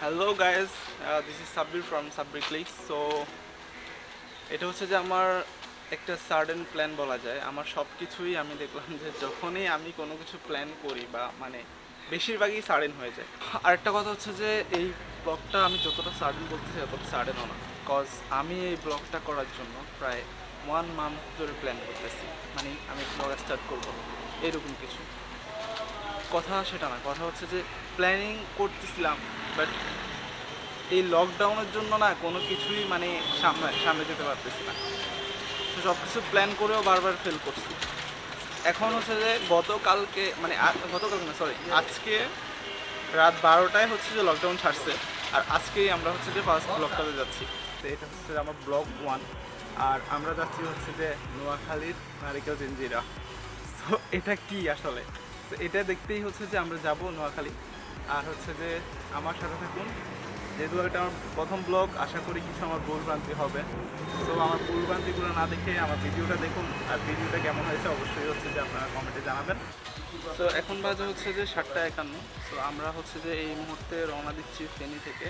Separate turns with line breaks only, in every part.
Hello guys, this is Sabbir from Sabbir clicks. So এটা হচ্ছে যে আমার একটা সাডেন প্ল্যান বলা যায়। আমার সব কিছুই আমি দেখলাম যে যখনই আমি কোনো কিছু প্ল্যান করি বা মানে বেশিরভাগই সাডেন হয়ে যায়। আরেকটা কথা হচ্ছে যে এই ব্লগটা আমি যতটা সাডেন বলতেছি ততটা সাডেনও না, বিকজ আমি এই ব্লগটা করার জন্য প্রায় 1 মান্থ ধরে প্ল্যান করতেছি। মানে আমি ব্লগ স্টার্ট করবো এরকম কিছু কথা, সেটা না। কথা হচ্ছে যে প্ল্যানিং করতেছিলাম, বাট এই লকডাউনের জন্য না কোনো কিছুই মানে সামনে যেতে পারতেছি না। তো সব কিছু প্ল্যান করেও বারবার ফেল করছি। এখন হচ্ছে যে গতকালকে মানে গতকালকে না, সরি, আজকে রাত 12টায় হচ্ছে যে লকডাউন ছাড়ছে, আর আজকেই আমরা হচ্ছে যে ফার্স্ট ব্লগটাতে যাচ্ছি। তো এটা হচ্ছে যে আমার ব্লগ 1, আর আমরা যাচ্ছি হচ্ছে যে নোয়াখালীর নারিকেল জিঞ্জিরা। তো এটা কি আসলে, তো এটা দেখতেই হচ্ছে যে আমরা যাব নোয়াখালী। আর হচ্ছে যে আমার সাথে থাকুন, যেহেতু এটা আমার প্রথম ব্লগ, আশা করি কিছু আমার ভুলভ্রান্তি হবে। সো আমার ভুলভ্রান্তিগুলো না দেখে আমার ভিডিওটা দেখুন, আর ভিডিওটা কেমন হয়েছে অবশ্যই হচ্ছে যে আপনারা কমেন্টে জানাবেন। সো এখন বাজে হচ্ছে যে 7টা 51। সো আমরা হচ্ছে যে এই মুহূর্তে রওনা দিচ্ছি ফেনী থেকে।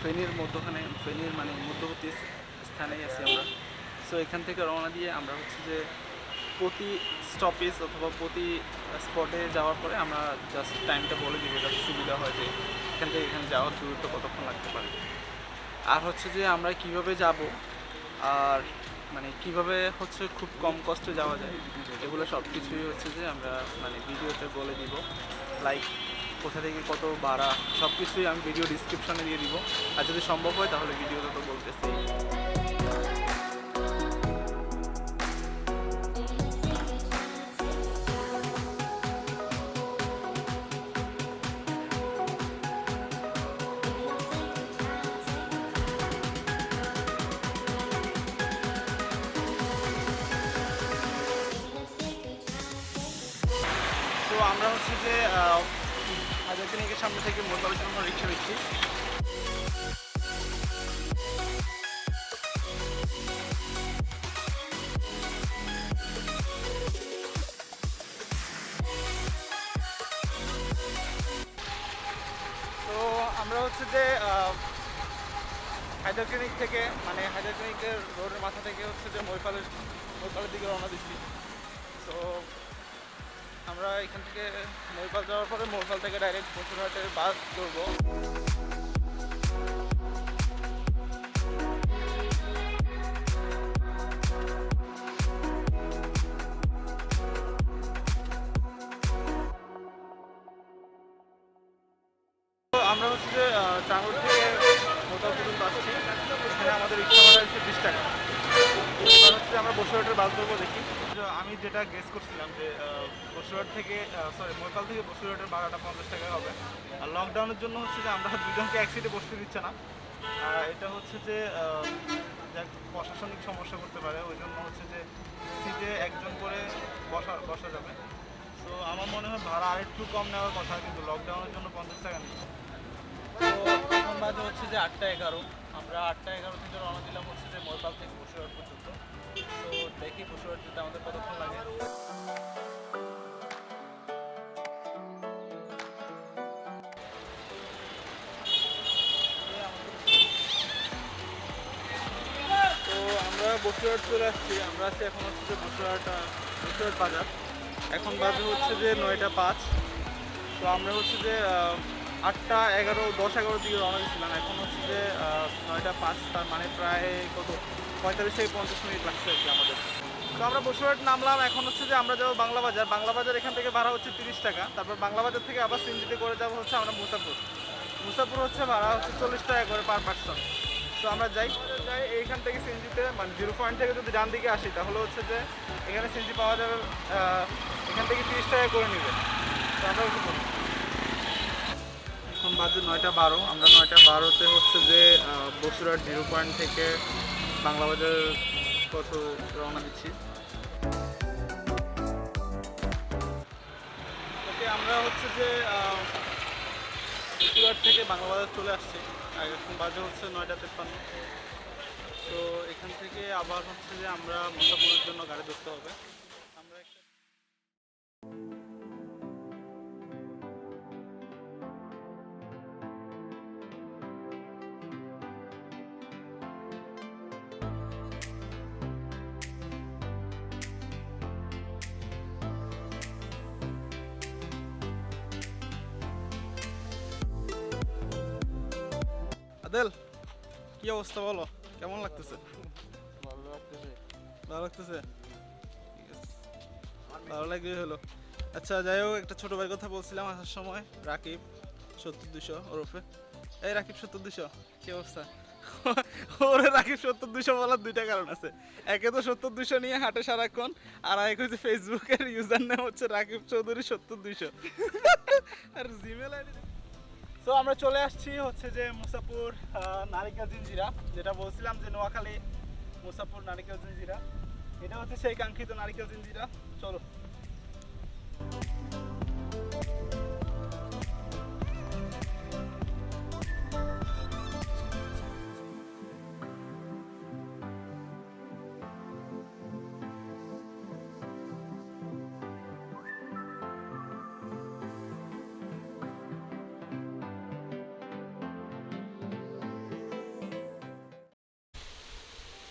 ফেনীর ফেনীর মানে মধ্যবর্তী স্থানেই আছি আমরা। সো এখান থেকে রওনা দিয়ে আমরা হচ্ছে যে প্রতি স্টপেজ অথবা প্রতি স্পটে যাওয়ার পরে আমরা জাস্ট টাইমটা বলে দিব, যাতে সুবিধা হয় যে এখান থেকে এখানে যাওয়ার দূরত্ব কতক্ষণ লাগতে পারে, আর হচ্ছে যে আমরা কিভাবে যাব, আর মানে কিভাবে হচ্ছে খুব কম কষ্টে যাওয়া যায়, এগুলো সব কিছুই হচ্ছে যে আমরা মানে ভিডিওতে বলে দিব। লাইক কোথা থেকে কত ভাড়া, সব কিছুই আমি ভিডিও ডিসক্রিপশনে দিয়ে দিব, আর যদি সম্ভব হয় তাহলে ভিডিওতে তো বলতেছি। তো আমরা হচ্ছে যে হাজার ক্লিনিকের সামনে থেকে মোরপালের জন্য রিক্সা দিচ্ছি। তো আমরা হচ্ছে যে হায়দার ক্লিনিক থেকে মানে হায়দার ক্লিনিকের রোডের মাথা থেকে হচ্ছে যে মহিপালের দিকে রওনা দিচ্ছি। তো আমরা এখান থেকে মহিপাল যাওয়ার পরে মহিপাল থেকে ডাইরেক্ট বসুরহাটের বাস ধরবো। আমরা হচ্ছে যে টাঙ্গুর থেকে মোতাল পর্যন্ত আসছি। এখানে আমাদের রিক্সা ভাড়া হচ্ছে 20 টাকা। এবার হচ্ছে আমরা বসুরহাটের বাস ধরবো, দেখি। আমি যেটা গেস করছিলাম যে বসুরহাট থেকে মহিপাল থেকে বসুরহাটের ভাড়াটা 50 টাকা হবে। আর লকডাউনের জন্য হচ্ছে যে আমরা দুজনকে এক সিটে বসতে দিচ্ছে না। এটা হচ্ছে যে প্রশাসনিক সমস্যা করতে পারে, ওই জন্য হচ্ছে যে সিটে একজন করে বসা যাবে। তো আমার মনে হয় ভাড়া আরেকটু কম নেওয়ার কথা, কিন্তু লকডাউনের জন্য 50 টাকা নেই। তো এখন বাজে হচ্ছে যে 8টা 11। আমরা 8টা 11 থেকে রওনা দিলাম হচ্ছে যে মহিপাল থেকে বসুরহাট পর্যন্ত। তো দেখি বসুরহাট যেতে আমাদের কতক্ষণ লাগে। তো আমরা বসুরহাট চলে আসছি। আমরা আছি এখন হচ্ছে যে বসুরহাট বাজার। এখন বাজে হচ্ছে যে 9টা 5। তো আমরা হচ্ছে যে 8টা 11, 10-11 দিকে রওনা দিয়েছিলাম। এখন হচ্ছে যে 9টা 5, তার মানে প্রায় কত 45 থেকে 50 মিনিট লাগছে আর কি আমাদের। তো আমরা বসুরহাট নামলাম, এখন হচ্ছে যে আমরা যাবো বাংলা বাজার। বাংলা বাজার এখান থেকে ভাড়া হচ্ছে 30 টাকা। তারপর বাংলা বাজার থেকে আবার সিএনজিতে করে যাবো হচ্ছে আমরা মুসাপুর। মুসাপুর হচ্ছে ভাড়া হচ্ছে 40 টাকা করে পার পার্সন। তো আমরা যাই এইখান থেকে সিএনজিতে, মানে 0 পয়েন্ট থেকে যদি ডান দিকে আসি তাহলে হচ্ছে যে এখানে সিএনজি পাওয়া যাবে, এখান থেকে 30 টাকা করে নেবে। তো আমরা উঠে পড়ি। এখন বাজে 9:12। আমরা 9:12-তে হচ্ছে যে বসুরহাট 0 পয়েন্ট থেকে বাংলা বাজার পথে রওনা দিচ্ছি। ওকে, আমরা হচ্ছে যে বসুরহাট থেকে বাংলা বাজার চলে আসছি। আর এখন বাজে হচ্ছে 9:53। তো এখান থেকে আবার হচ্ছে যে আমরা মুসাপুরের জন্য গাড়ি ধরতে হবে। আমরা একটা আদেল, কি অবস্থা বলো, কেমন লাগতেছে? ভালো লাগতেছে, ঠিক আছে, ভালো লাগবে হলো। আচ্ছা যাই হোক, একটা ছোট ভাইয়ের কথা বলছিলাম আসার সময়, রাকিব 70-200 ওরফে। এই রাকিব 70-200, কি অবস্থা? ওরে রাকিব 70-200 বলার দুইটা কারণ আছে। একে তো 70-200 নিয়ে হাঁটে সারাক্ষণ, আর এক হচ্ছে ফেসবুকের ইউজার নেম হচ্ছে রাকিব চৌধুরী 70-200। আর জিমেল আইডি। তো আমরা চলে আসছি হচ্ছে যে মুসাপুর নারিকেল জিঞ্জিরা, যেটা বলছিলাম যে নোয়াখালী মুসাপুর নারিকেল জিঞ্জিরা, এটা হচ্ছে সেই কাঙ্ক্ষিত নারিকেল জিঞ্জিরা। চলো।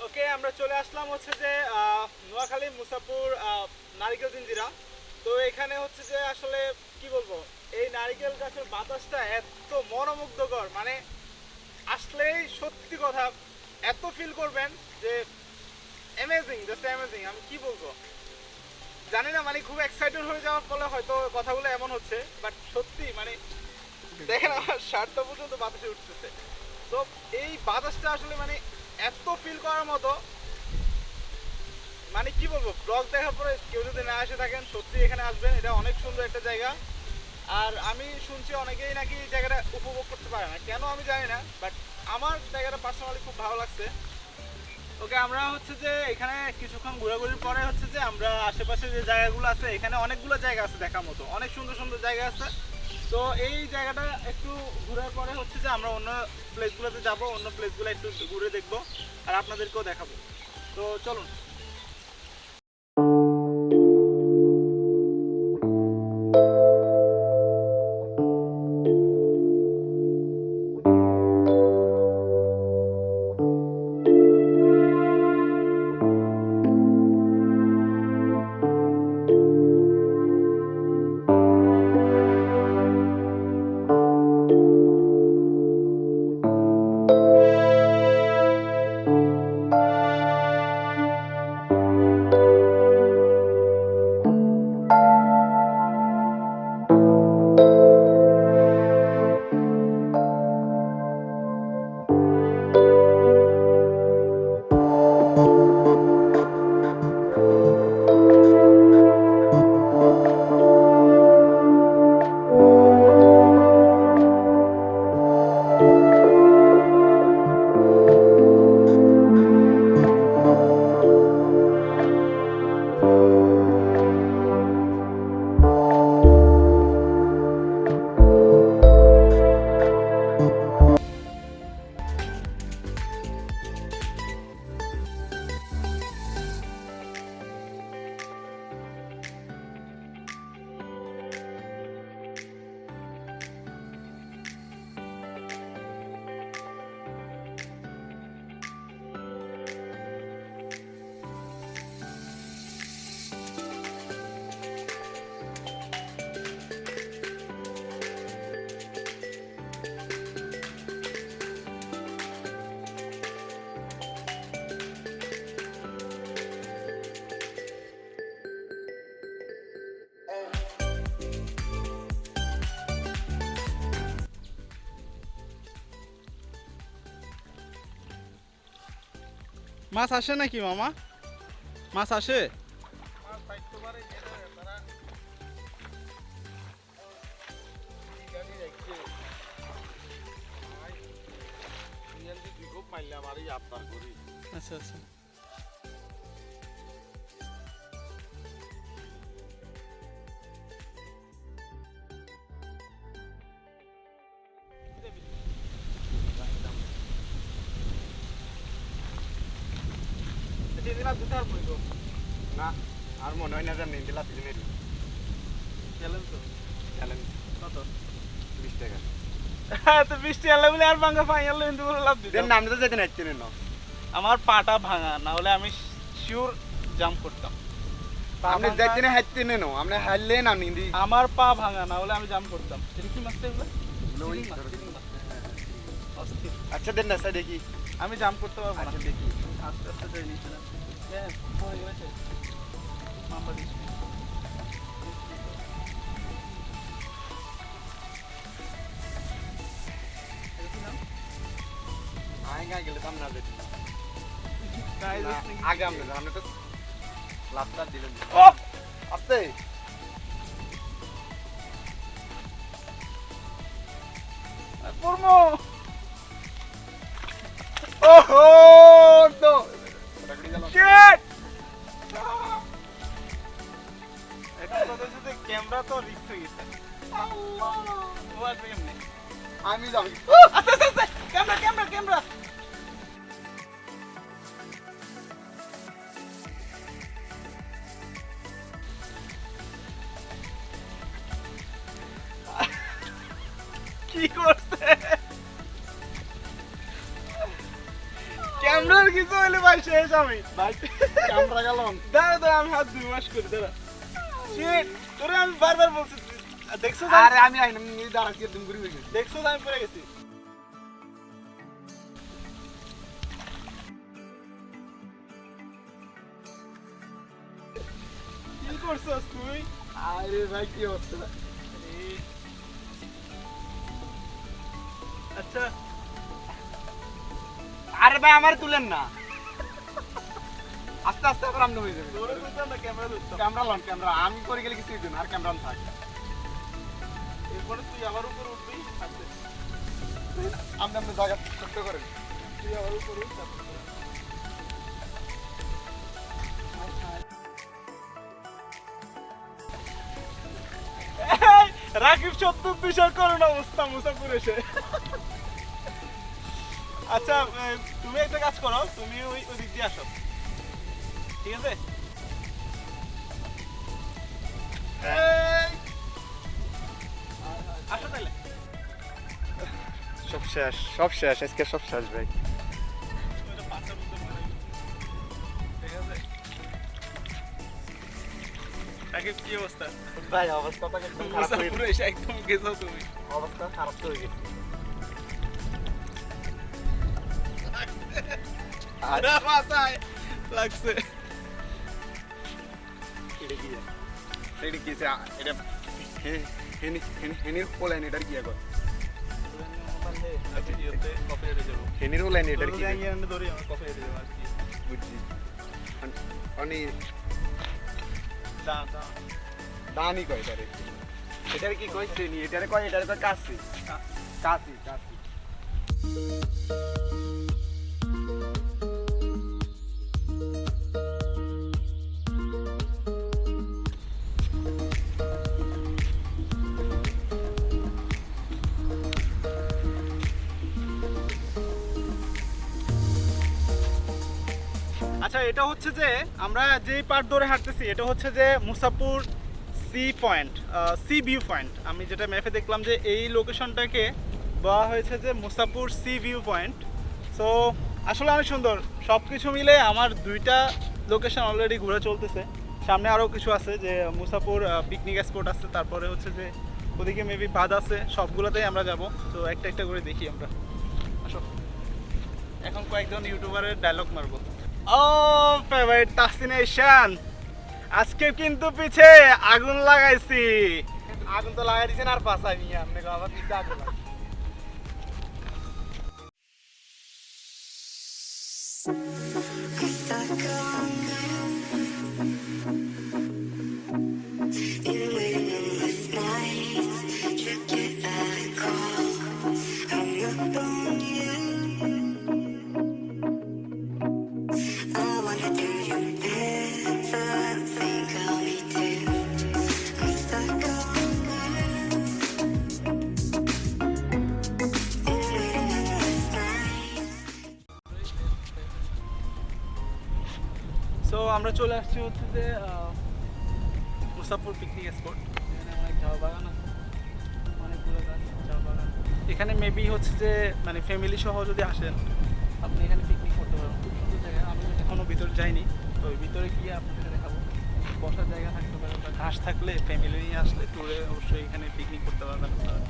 ওকে, আমরা চলে আসলাম হচ্ছে যে নোয়াখালী মুসাপুর নারিকেল জিঞ্জিরা। তো এখানে হচ্ছে যে আসলে কি বলবো, এই নারিকেল গাছের বাতাসটা এত মনোমুগ্ধকর, মানে আসলেই সত্যি কথা এত ফিল করবেন যে অ্যামেজিং, জাস্ট অ্যামেজিং। আমি কি বলবো জানি না, মানে খুব এক্সাইটেড হয়ে যাওয়ার ফলে হয়তো কথাগুলো এমন হচ্ছে, বাট সত্যি মানে দেখেন আমার শার্টটা পর্যন্ত বাতাসে উঠতেছে। তো এই বাতাসটা আসলে মানে এত ফিল করার মতো, মানে কি বলবো, ব্লগ দেখার পরে কেউ যদি না এসে থাকেন সত্যি এখানে আসবেন, এটা অনেক সুন্দর একটা জায়গা। আর আমি শুনছি অনেকেই নাকি এই জায়গাটা উপভোগ করতে পারে না, কেন আমি জানি না, বাট আমার জায়গাটা পার্সোনালি খুব ভালো লাগছে। ওকে, আমরা হচ্ছে যে এখানে কিছুক্ষণ ঘোরাঘুরির পরে হচ্ছে যে আমরা আশেপাশে যে জায়গাগুলো আছে, এখানে অনেকগুলো জায়গা আছে দেখার মতো, অনেক সুন্দর সুন্দর জায়গা আছে। তো এই জায়গাটা একটু ঘোরার পরে হচ্ছে যে আমরা অন্য প্লেসগুলোতে যাব, অন্য প্লেসগুলো একটু ঘুরে দেখবো আর আপনাদেরকেও দেখাবো। তো চলুন। মাছ আসে নাকি মামা? মাছ আসে? আচ্ছা আচ্ছা।
না আর মনে হয় না যে নিয়ে দিলা দিলে
গেলেন তো
চ্যালেঞ্জ
কত?
20 টাকা
হ্যাঁ তো 20 টাকা লাগলে আর ভাঙা ফাইনাল কিন্তু বলে লাভ দিতে।
দেন নাম তো যেতে নাইতে না
আমার পাটা ভাঙা, না হলে আমি শিওর জাম্প করতাম। পা
আপনি
ভাঙা-
যেতে না হাইতে নেন আপনি হারলে না নিন্দি
আমার পা ভাঙা, না হলে আমি জাম্প করতাম। এটা কি মাছটা এগুলো?
ওই
চিংড়ি মাছ, চিংড়ি মাছ। অস্থির।
আচ্ছা দেন না স্যার দেখি
আমি জাম্প করতে পারবো না।
আচ্ছা দেখি
আস্তে আস্তে যাই নিচে না। হয়ে গেছে। মামা দিস।
আগে গেলে তো আমরা যেতে
গায়ে
না,
দোষ নাকি?
আগে আমরা আপনি তো লাভটা দিলেন
ও!
আস্তে
পড়বো।
ওহো তো
Shit! এখন কথা হচ্ছে যে ক্যামেরা তো রিস্ক হয়ে গেছে। ও আসবে কেমনে?
আমি যাবি
আস্তে আস্তে আস্তে! Camera camera camera! কি করছে? ক্যামেরার কিছু হইলে ভাই শেষ আমি।
ভাই ক্যামেরা গেলাম
দাঁড়া দাঁড়া আমি হাত দুই মাস করি দাঁড়া। Shit! তোরে আমি বারবার বলছি দেখছো
আরে আমি আইনা দাঁড়াচ্ছি একদম ঘুরে গেছি
দেখছো আমি পড়ে গেছি। কি করছস তুই?
আরে ভাই কি অবস্থা
আচ্ছা
আরে ভাই আমার তুলেন না আস্তে আস্তে আবার আমনে হয়ে যাবে
তোরে বুঝতাম না ক্যামেরা ধরতাম।
ক্যামেরা লন ক্যামেরা আমি করে গেলে কিছু দিন আর ক্যামেরা থাক
এরপরে তুই আমার উপর উঠবি আস্তে।
আপনি আপনি জায়গা ছোট্ট করেন
তুই আমার উপর উঠ তারপর। এই, রাকিব ৭০ করুন অবস্থা মুসাফির এসে। আচ্ছা তুমি একটা কাজ করো, তুমি ওই দিক দিয়ে আসো, ঠিক আছে? এই, আসো তাহলে।
সব শেষ আজকে সব শেষ ভাই
ওইটা পাঁচটার মধ্যে মনে হয়। ঠিক আছে? রাকিব কি অবস্থা?
ভাই অবস্থাটা একদম খারাপ হয়ে
মুসাফির এসে একদম গেছো তুমি।
অবস্থা খারাপ তো হয়ে গেছে আর
না মাথায় লাগছে।
এটা কি এটা কি এটা হেনির হোলাইন এটার কি আগর হেনির হোলাইন এটার কি বুঝছি অনি দানি কয় এটারে এটার কি কইছে নি এটারে কয় কাশি কাশি কাশি
আচ্ছা এটা হচ্ছে যে আমরা যেই পার্ট ধরে হাঁটতেছি এটা হচ্ছে যে Musapur sea point, sea view point. আমি যেটা ম্যাপে দেখলাম যে এই লোকেশনটাকে বলা হয়েছে যে Musapur C view point. So আসলে অনেক সুন্দর, সব কিছু মিলে আমার দুইটা লোকেশন অলরেডি ঘুরে চলতেছে। সামনে আরও কিছু আছে, যে মুসাপুর পিকনিক স্পট আছে, তারপরে হচ্ছে যে ওদিকে মেবি বাঁধ আছে, সবগুলোতেই আমরা যাব। তো একটা একটা করে দেখি আমরা। আসো, এখন কয়েকজন ইউটিউবারের ডায়লগ মারবো। ও ফেভারিট তাসিনেশন, আজকে কিন্তু পিছে আগুন লাগাইছি।
আগুন তো লাগাই দিছেন আর পাশাই নিয়ে আপনি আবার পিছে আগুন লাগাই
সো আমরা চলে আসছি হচ্ছে যে মুসাফর পিকনিক স্পট। এখানে অনেক চা বাগান আছে, অনেকগুলো গাছ চা বাগান। এখানে মেবি হচ্ছে যে মানে ফ্যামিলি সহ যদি আসেন আপনি এখানে পিকনিক করতে পারেন, খুব সুন্দর জায়গা। আমি এখনও ভিতরে যাইনি, তো ওই ভিতরে গিয়ে আপনাদের দেখাবো। বসার জায়গা থাকতে পারে বা ঘাস থাকলে ফ্যামিলি নিয়ে আসলে ট্যুরে অবশ্যই এখানে পিকনিক করতে পারবেন আপনারা।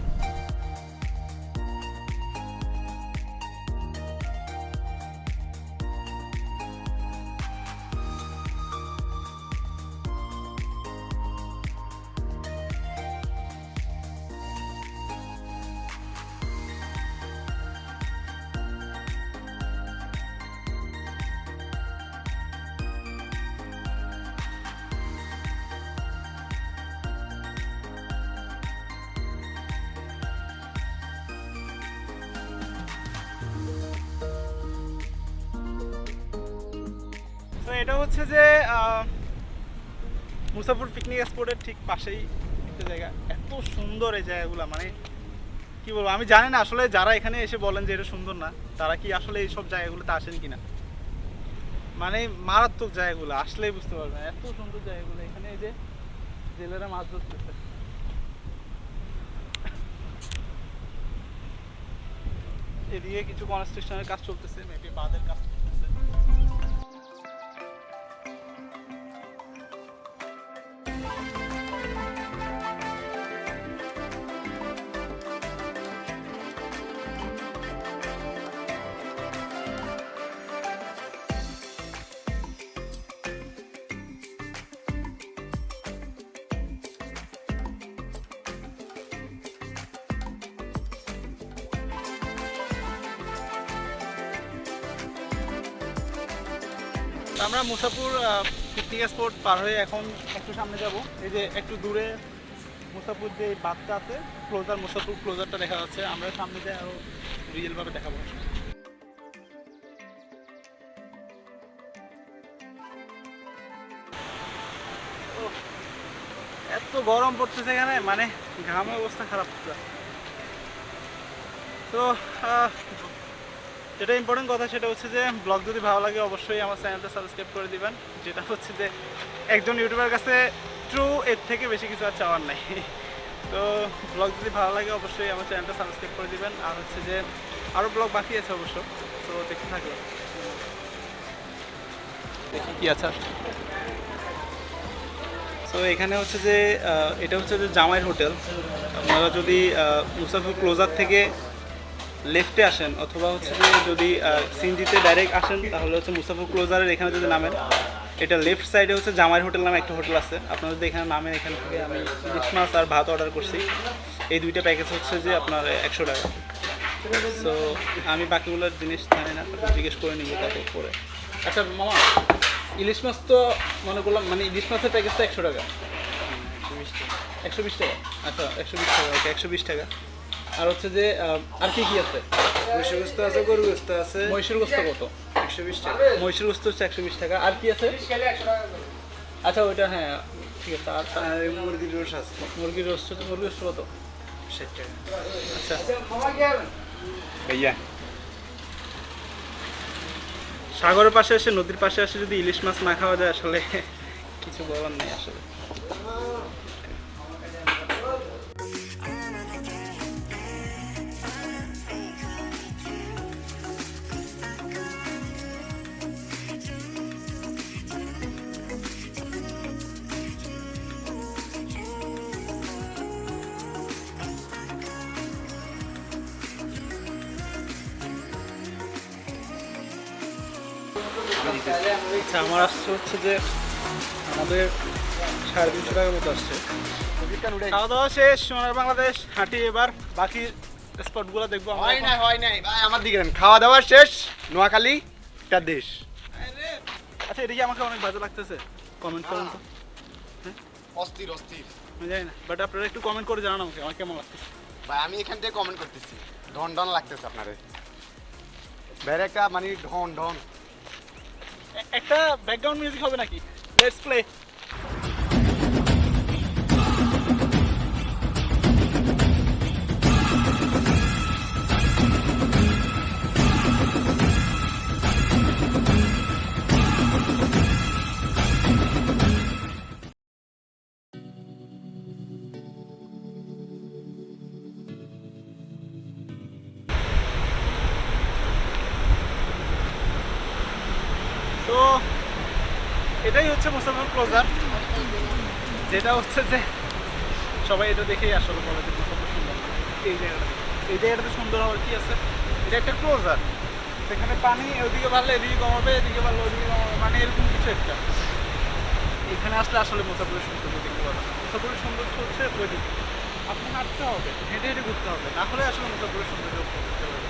তো এটা হচ্ছে যে মুসাফর পিকনিক স্পটের ঠিক পাশেই একটা জায়গা। এত সুন্দর এই জায়গাগুলো, মানে কি বলবো, আমি জানি না আসলে যারা এখানে এসে বলেন যে এটা সুন্দর না, তারা কি আসলে এইসব জায়গাগুলোতে আসেন কিনা। মানে মারাত্মক জায়গাগুলো, আসলেই বুঝতে পারবেন এত সুন্দর জায়গাগুলো। এখানে এই যে জেলেরা মাছ ধরতেছে, এদিকে কিছু কনস্ট্রাকশনের কাজ চলতেছে, মেবি বাঁধের কাজ চলতেছে। আমরা মুসাফর পিকনিক স্পট পার হয়ে এখন একটু সামনে যাব। এই যে একটু দূরে মুসাফর যে বাঁধটা আছে, ক্লোজার, মুসাফর ক্লোজারটা দেখা যাচ্ছে। আমরা সামনে যাই আরও রিয়েলভাবে দেখাবো। এত গরম পড়তেছে এখানে, মানে ঘামে অবস্থা খারাপ হচ্ছে। তো যেটা ইম্পর্টেন্ট কথা সেটা হচ্ছে যে ব্লগ যদি ভালো লাগে অবশ্যই আমার চ্যানেলটা সাবস্ক্রাইব করে দিবেন। যেটা হচ্ছে যে একজন ইউটিউবার কাছে ট্রু, এর থেকে বেশি কিছু আর চাওয়ার নাই। তো ব্লগ যদি ভালো লাগে অবশ্যই আমার চ্যানেলটা সাবস্ক্রাইব করে দিবেন। আর হচ্ছে যে আরও ব্লগ বাকি আছে অবশ্য, তো দেখতে থাকবে, দেখি কী আছে। তো এখানে হচ্ছে যে এটা হচ্ছে যে জামাইর হোটেল। আপনারা যদি মুসাফর ক্লোজার থেকে লেফটে আসেন অথবা হচ্ছে যে যদি সিনজিতে ডাইরেক্ট আসেন তাহলে হচ্ছে মুসাফর ক্লোজারের এখানে যদি নামেন, এটা লেফট সাইডে হচ্ছে জামাইর হোটেল নামে একটা হোটেল আছে। আপনারা যদি এখানে নামেন, এখান থেকে আমি ইলিশ মাছ আর ভাত অর্ডার করছি। এই দুইটা প্যাকেজ হচ্ছে যে আপনার 100 টাকা। সো আমি বাকিগুলোর জিনিস জানি না, জিজ্ঞেস করে নিব তারপর পরে। আচ্ছা মামা, ইলিশ মাছ তো মনে করলাম, মানে ইলিশ মাছের প্যাকেজটা 100 টাকা, 120 টাকা। আচ্ছা 120 টাকা, ওকে 120 টাকা। আর হচ্ছে যে আর কি কি আছে?
মহিষের গোস্ত আছে, গরু গোস্ত আছে।
মহিষের গোস্ত কত?
120 টাকা।
মহিষের গোস্ত হচ্ছে 120 টাকা। আর কি আছে? আচ্ছা ওইটা, হ্যাঁ ঠিক আছে। আর
মুরগির রোস আছে,
মুরগির রোস্ট, মুরগির রোস্ট কত?
60 টাকা।
আচ্ছা
ভাইয়া,
সাগরের পাশে এসে, নদীর পাশে এসে যদি ইলিশ মাছ না খাওয়া যায় আসলে কিছু বলার নেই আসলে। আচ্ছা আমার আসছে হচ্ছে যে আমাদের 350 টাকার মতো আসছে। খাওয়া দাওয়া শেষ, সোনার বাংলাদেশ হাঁটি, এবার বাকি স্পটগুলো দেখবো।
হয় নাই ভাই, আমার দিকে খাওয়া দাওয়া শেষ। নোয়াখালী একটা দেশ,
আচ্ছা এটা কি আমাকে অনেক বাজে লাগতেছে? কমেন্ট করুন তো।
অস্থির অস্থির
আমি জানি না, বাট আপনারা একটু কমেন্ট করে জানান আমাকে আমার কেমন লাগতেছে।
ভাই, আমি এখান থেকে কমেন্ট করতেছি, ঢন ঢন লাগতেছে আপনারে ভাইয়ের একটা মানে ঢন ঢন।
একটা ব্যাকগ্রাউন্ড মিউজিক হবে নাকি? Let's play. তো এটাই হচ্ছে মুসাফির ক্লোজার, যেটা হচ্ছে যে সবাই এটা দেখেই আসলে বলে যে মুসাফির সুন্দর। এই জায়গাটা সুন্দর হওয়ার কি আছে, এটা একটা ক্লোজার, সেখানে পানি ওইদিকে ভালো এদিকে কমাবে, এদিকে ভালো ওইদিকে কমাবে, মানে এরকম কিছু একটা। এখানে আসলে আসলে মুসাফিরের সৌন্দর্য দেখতে পাবেন। মুসাফিরের সৌন্দর্য হচ্ছে ওইদিকে, আপনি হাঁটতে হবে, হেঁটে হেঁটে ঘুরতে হবে, না হলে আসলে মুসাফিরের সৌন্দর্য উপভোগ করতে পারবেন।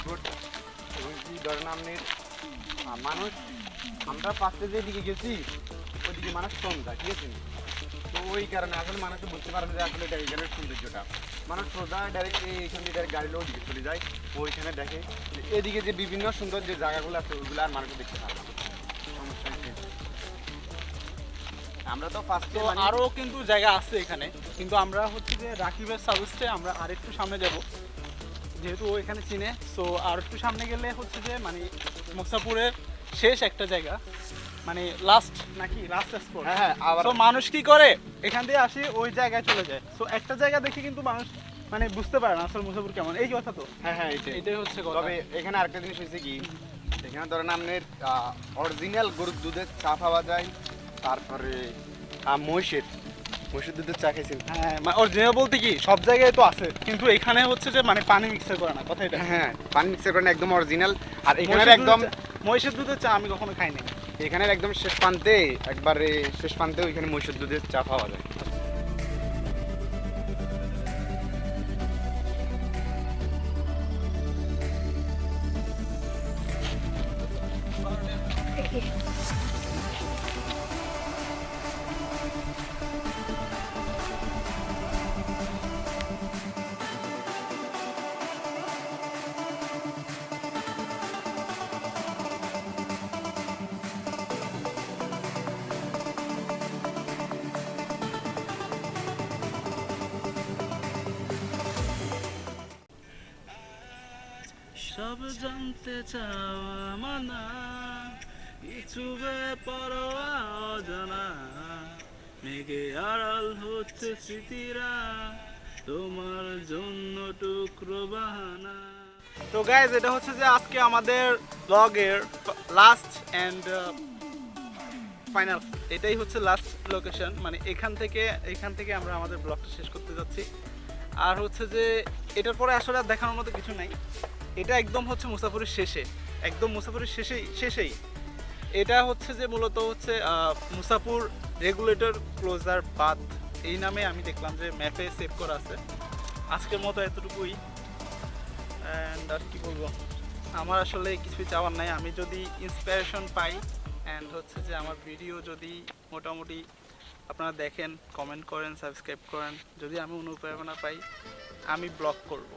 গুড। এবং কি ধরেন আপনার মানুষ, আমরা পাশে যেদিকে গেছি ওইদিকে মানুষ কম যায়, ঠিক আছে? তো ওই কারণে আসলে মানুষ বুঝতে পারে না যে আসলে এটা এখানের সৌন্দর্যটা। মানুষ সোজা ডাইরেক্ট এইখান দিয়ে ডাইরেক্ট গাড়ি ওইদিকে চলে যায়, ওইখানে দেখে যে এদিকে যে বিভিন্ন সুন্দর যে জায়গাগুলো আছে ওইগুলো আর মানুষ দেখতে পারে না। সমস্যা হচ্ছে আমরা তো ফার্স্টে
তো আরও কিন্তু জায়গা আছে এখানে, কিন্তু আমরা হচ্ছে যে রাকিবের সাজেস্টে আমরা আর একটু সামনে যাব, যেহেতু ও এখানে চিনে। সো আর একটু সামনে গেলে হচ্ছে যে মানে মুসাফিরের শেষ একটা জায়গা, মানে লাস্ট নাকি লাস্ট স্পট।
হ্যাঁ হ্যাঁ আবার
তো মানুষ কি করে এখান দিয়ে আসে ওই জায়গায় চলে যায়। সো একটা জায়গা দেখে কিন্তু মানুষ মানে বুঝতে পারে না আসলে মুসাফির কেমন, এই কথা তো।
হ্যাঁ হ্যাঁ এটাই।
এটাই হচ্ছে কথা।
তবে এখানে আরেকটা জিনিস হয়েছে কি, এখানে ধরেন আপনার অরিজিনাল গরুর দুধের চা পাওয়া যায়, তারপরে মহিষের দুধের চা খাইছেন?
হ্যাঁ অরিজিনাল বলতে কি সব জায়গায় তো আছে, কিন্তু এখানে হচ্ছে যে মানে পানি মিক্সার করে না, কথা এটা।
হ্যাঁ পানি মিক্সার করেন একদম অরিজিনাল। আর এখানের একদম
মহিষের দুধের চা আমি কখনো খাইনি।
এখানের একদম শেষ প্রান্তে, একবারে শেষ প্রান্তে ওইখানে মহিষের দুধের চা পাওয়া যায়।
সব জানতে চাওয়া মানা, কিছু পরোয়া অজানা, মেঘে আড়াল হচ্ছে স্মৃতিরা, তোমার জন্য টুকরো বাহানা। তো গাইজ এটা হচ্ছে যে আজকে আমাদের ব্লগের লাস্ট অ্যান্ড ফাইনাল, এটাই হচ্ছে লাস্ট লোকেশন, মানে এখান থেকে আমরা আমাদের ব্লগটা শেষ করতে যাচ্ছি। আর হচ্ছে যে এটার পরে আসলে আর দেখানোর মতো কিছু নাই, এটা একদম হচ্ছে মুসাফিরের শেষে, একদম মুসাফিরের শেষেই এটা হচ্ছে যে মূলত হচ্ছে মুসাফির রেগুলেটর ক্লোজার বাঁধ, এই নামে আমি দেখলাম যে ম্যাপে সেভ করা আছে। আজকের মতো এতটুকুই, অ্যান্ড আর কি বলবো, আমার আসলে কিছুই চাওয়ার নাই। আমি যদি ইন্সপিরেশন পাই অ্যান্ড হচ্ছে যে আমার ভিডিও যদি মোটামুটি আপনারা দেখেন, কমেন্ট করেন, সাবস্ক্রাইব করেন, যদি আমি অনুপ্রেরণা পাই আমি ব্লগ করব।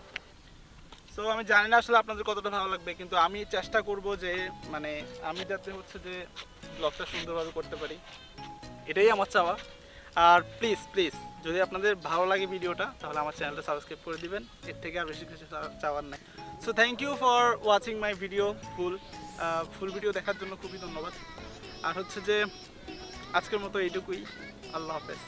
সো আমি জানি না আসলে আপনাদের কতটা ভালো লাগবে, কিন্তু আমি চেষ্টা করব যে মানে আমি যাতে হচ্ছে যে ব্লগটা সুন্দরভাবে করতে পারি, এটাই আমার চাওয়া। আর প্লিজ যদি আপনাদের ভালো লাগে ভিডিওটা, তাহলে আমার চ্যানেলটা সাবস্ক্রাইব করে দিবেন, এর থেকে আর বেশি কিছু চাওয়ার নাই। So thank you for watching my video full video দেখার জন্য খুবই ধন্যবাদ। আর হচ্ছে যে আজকের মতো এইটুকুই, আল্লাহ হাফেজ।